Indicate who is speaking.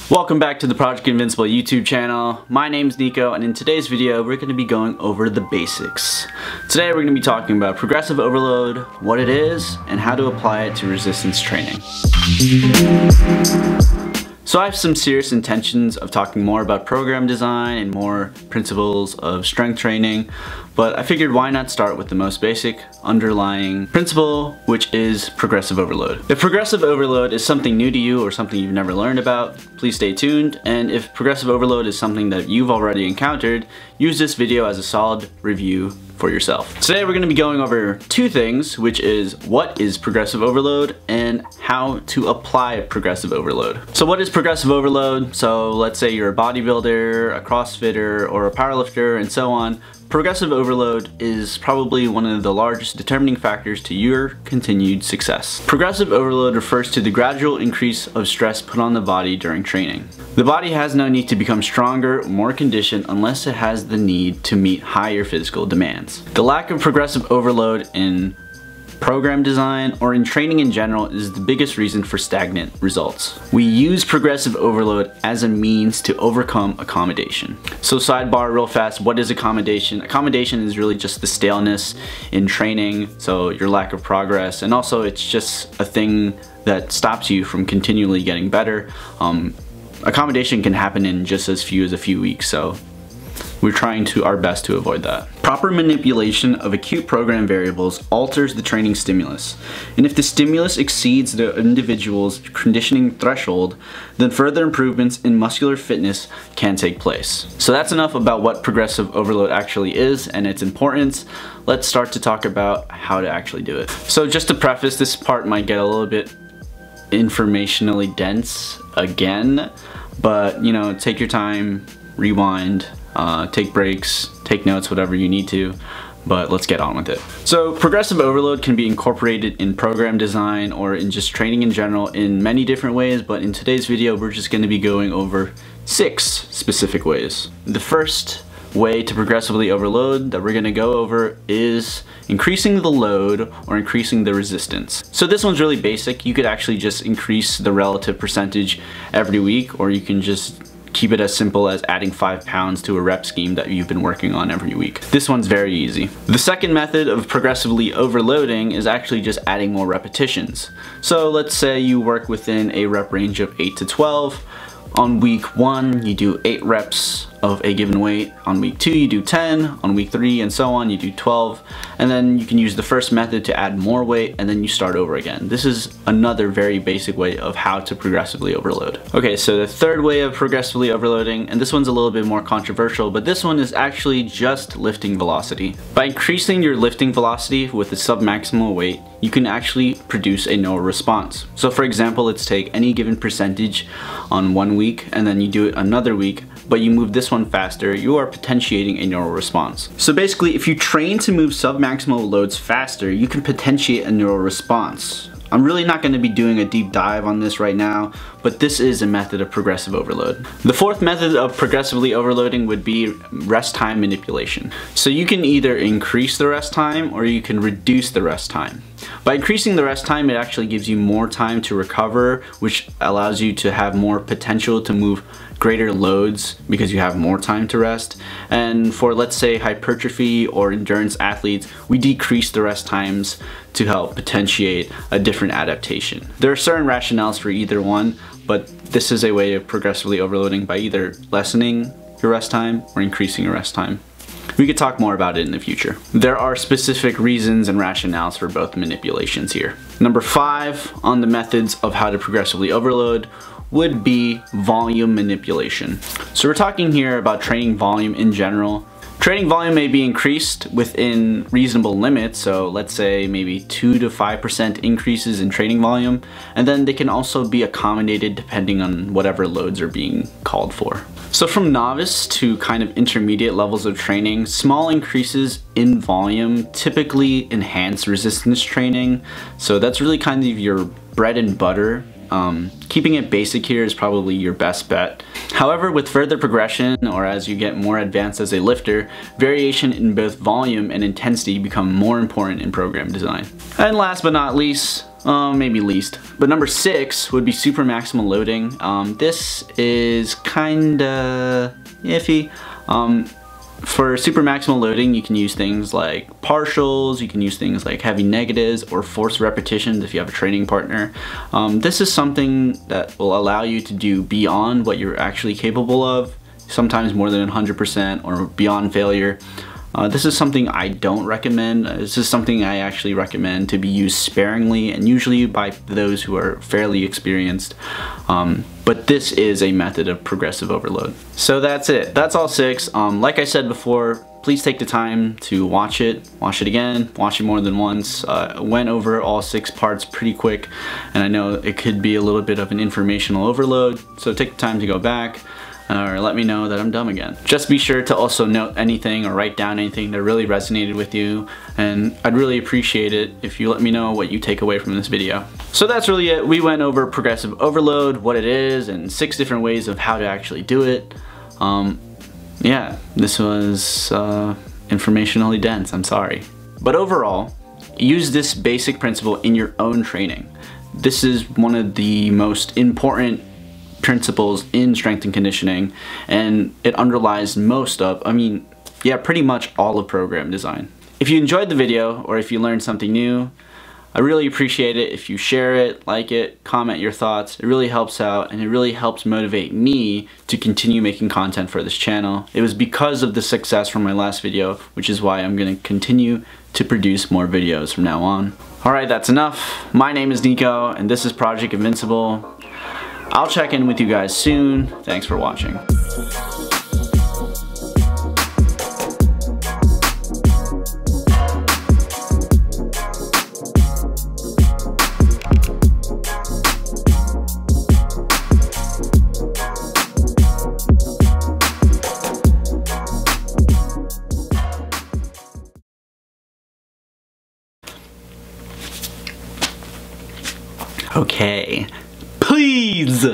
Speaker 1: Welcome back to the Project Invincible YouTube channel. My name's Nico, and in today's video we're going to be going over the basics. Today we're going to be talking about progressive overload, what it is, and how to apply it to resistance training. So I have some serious intentions of talking more about program design and more principles of strength training, but I figured why not start with the most basic underlying principle, which is progressive overload. If progressive overload is something new to you or something you've never learned about, please stay tuned, and if progressive overload is something that you've already encountered, use this video as a solid review for yourself. Today we're going to be going over two things, which is what is progressive overload and how to apply progressive overload. So what is progressive overload? So let's say you're a bodybuilder, a CrossFitter, or a powerlifter, and so on. Progressive overload is probably one of the largest determining factors to your continued success. Progressive overload refers to the gradual increase of stress put on the body during training. The body has no need to become stronger or more conditioned unless it has the need to meet higher physical demands. The lack of progressive overload in program design or in training in general is the biggest reason for stagnant results. We use progressive overload as a means to overcome accommodation. So sidebar real fast, what is accommodation? Accommodation is really just the staleness in training, so your lack of progress, and also it's just a thing that stops you from continually getting better. Accommodation can happen in just as few as a few weeks, so we're trying our best to avoid that. Proper manipulation of acute program variables alters the training stimulus. And if the stimulus exceeds the individual's conditioning threshold, then further improvements in muscular fitness can take place. So that's enough about what progressive overload actually is and its importance. Let's start to talk about how to actually do it. So just to preface, this part might get a little bit informationally dense again, but you know, take your time, rewind, take breaks, take notes, whatever you need to, but let's get on with it. So progressive overload can be incorporated in program design or in just training in general in many different ways, but in today's video we're just going to be going over 6 specific ways. The first way to progressively overload that we're going to go over is increasing the load or increasing the resistance. So this one's really basic. You could actually just increase the relative percentage every week, or you can just keep it as simple as adding 5 pounds to a rep scheme that you've been working on every week. This one's very easy. The second method of progressively overloading is actually just adding more repetitions. So let's say you work within a rep range of 8 to 12. On week 1, you do 8 reps of a given weight. On week 2, you do 10. On week 3, and so on, you do 12. And then you can use the first method to add more weight, and then you start over again. This is another very basic way of how to progressively overload. Okay, so the third way of progressively overloading, and this one's a little bit more controversial, but this one is actually just lifting velocity. By increasing your lifting velocity with a submaximal weight, you can actually produce a neural response. So for example, let's take any given percentage on one week, and then you do it another week, but you move this one faster, you are potentiating a neural response. So basically, if you train to move submaximal loads faster, you can potentiate a neural response. I'm really not going to be doing a deep dive on this right now, but this is a method of progressive overload. The fourth method of progressively overloading would be rest time manipulation. So you can either increase the rest time or you can reduce the rest time. By increasing the rest time, it actually gives you more time to recover, which allows you to have more potential to move greater loads because you have more time to rest. And for, let's say, hypertrophy or endurance athletes, we decrease the rest times to help potentiate a different adaptation. There are certain rationales for either one, but this is a way of progressively overloading by either lessening your rest time or increasing your rest time. We could talk more about it in the future. There are specific reasons and rationales for both manipulations here. Number 5 on the methods of how to progressively overload would be volume manipulation. So we're talking here about training volume in general. Training volume may be increased within reasonable limits, so let's say maybe 2 to 5% increases in training volume, and then they can also be accommodated depending on whatever loads are being called for. So from novice to kind of intermediate levels of training, small increases in volume typically enhance resistance training, so that's really kind of your bread and butter. Keeping it basic here is probably your best bet. However, with further progression, or as you get more advanced as a lifter, variation in both volume and intensity become more important in program design. And last but not least, maybe least. But number 6 would be supramaximal loading. This is kinda iffy. For supramaximal loading, you can use things like partials, you can use things like heavy negatives or forced repetitions if you have a training partner. This is something that will allow you to do beyond what you're actually capable of, sometimes more than 100% or beyond failure. This is something I don't recommend. This is something I actually recommend to be used sparingly and usually by those who are fairly experienced. But this is a method of progressive overload. So that's it. That's all 6. Like I said before, please take the time to watch it again, watch it more than once. Went over all 6 parts pretty quick, and I know it could be a little bit of an informational overload, so take the time to go back. Or let me know that I'm dumb again. Just be sure to also note anything or write down anything that really resonated with you, and I'd really appreciate it if you let me know what you take away from this video. So that's really it. We went over progressive overload, what it is, and 6 different ways of how to actually do it. Yeah, this was informationally dense, I'm sorry. But overall, use this basic principle in your own training. This is one of the most important principles in strength and conditioning, and it underlies most of, pretty much all of program design. If you enjoyed the video or if you learned something new, I really appreciate it if you share it, like it, comment your thoughts. It really helps out, and it really helps motivate me to continue making content for this channel. It was because of the success from my last video, which is why I'm going to continue to produce more videos from now on. Alright, that's enough. My name is Nico, and this is Project Invincible. I'll check in with you guys soon. Thanks for watching. Okay, please!